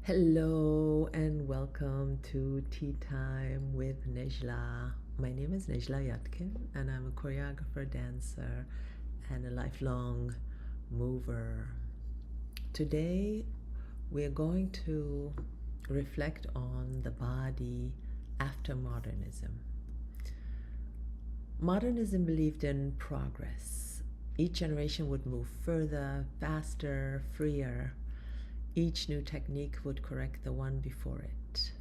Hello and welcome to Tea Time with Nejla. My name is Nejla Yatkin and I'm a choreographer, dancer, and a lifelong mover. Today we're going to reflect on the body after modernism. Modernism believed in progress. Each generation would move further, faster, freer. Each new technique would correct the one before it.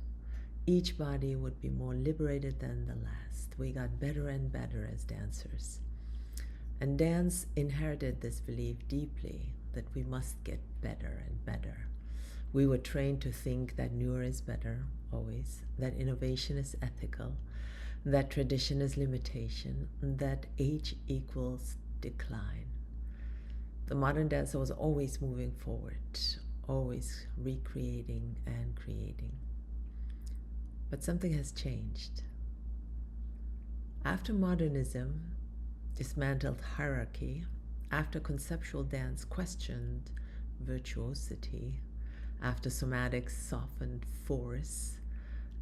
Each body would be more liberated than the last. We got better and better as dancers. And dance inherited this belief deeply that we must get better and better. We were trained to think that newer is better, always, that innovation is ethical, that tradition is limitation, that age equals decline. The modern dancer was always moving forward, always recreating and creating. But something has changed. After modernism dismantled hierarchy, after conceptual dance questioned virtuosity, after somatics softened force,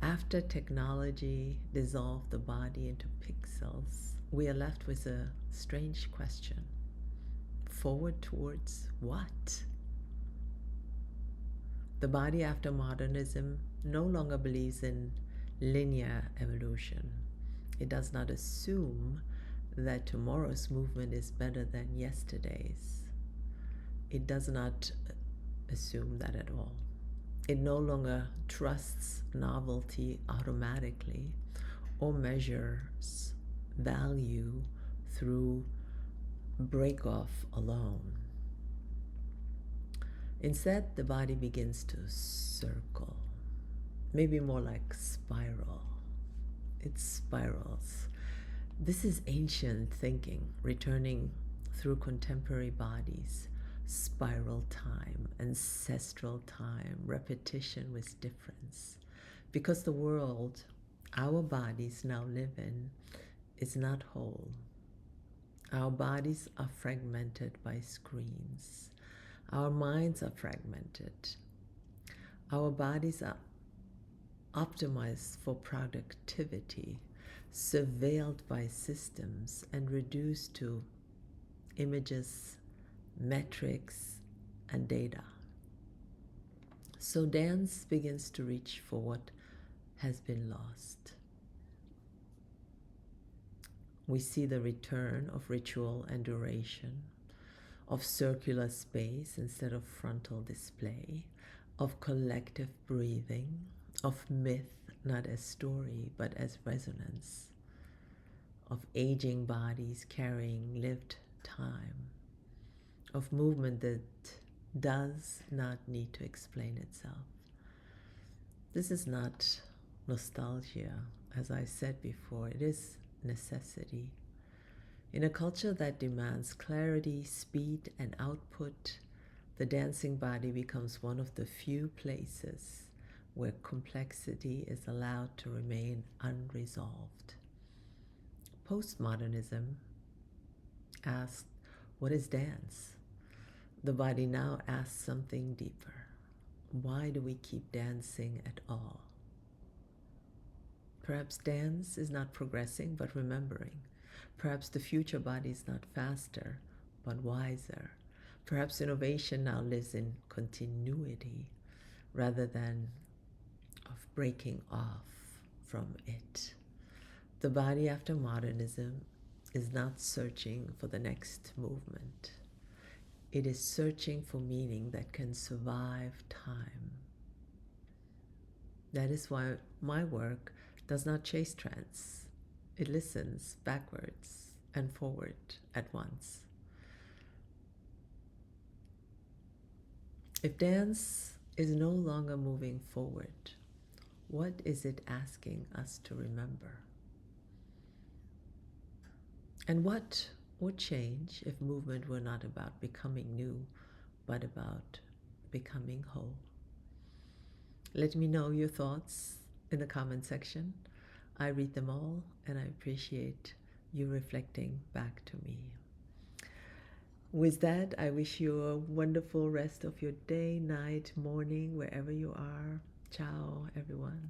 after technology dissolved the body into pixels, we are left with a strange question. Forward towards what? The body after modernism no longer believes in linear evolution. It does not assume that tomorrow's movement is better than yesterday's. It does not assume that at all. It no longer trusts novelty automatically or measures value through break-off alone. Instead, the body begins to circle, maybe more like spiral. It spirals. This is ancient thinking, returning through contemporary bodies, spiral time, ancestral time, repetition with difference. Because the world our bodies now live in is not whole. Our bodies are fragmented by screens. Our minds are fragmented. Our bodies are optimized for productivity, surveilled by systems, and reduced to images, metrics, and data. So dance begins to reach for what has been lost. We see the return of ritual and duration, of circular space instead of frontal display, of collective breathing, of myth not as story but as resonance, of aging bodies carrying lived time, of movement that does not need to explain itself. This is not nostalgia, as I said before, it is necessity. In a culture that demands clarity, speed, and output, the dancing body becomes one of the few places where complexity is allowed to remain unresolved. Postmodernism asked, what is dance? The body now asks something deeper. Why do we keep dancing at all? Perhaps dance is not progressing but remembering. Perhaps the future body is not faster but wiser. Perhaps innovation now lives in continuity rather than of breaking off from it. The body after modernism is not searching for the next movement. It is searching for meaning that can survive time. That is why my work does not chase trends. It listens backwards and forward at once. If dance is no longer moving forward, what is it asking us to remember? And what would change if movement were not about becoming new, but about becoming whole? Let me know your thoughts in the comment section. I read them all and I appreciate you reflecting back to me. With that, I wish you a wonderful rest of your day, night, morning, wherever you are. Ciao, everyone.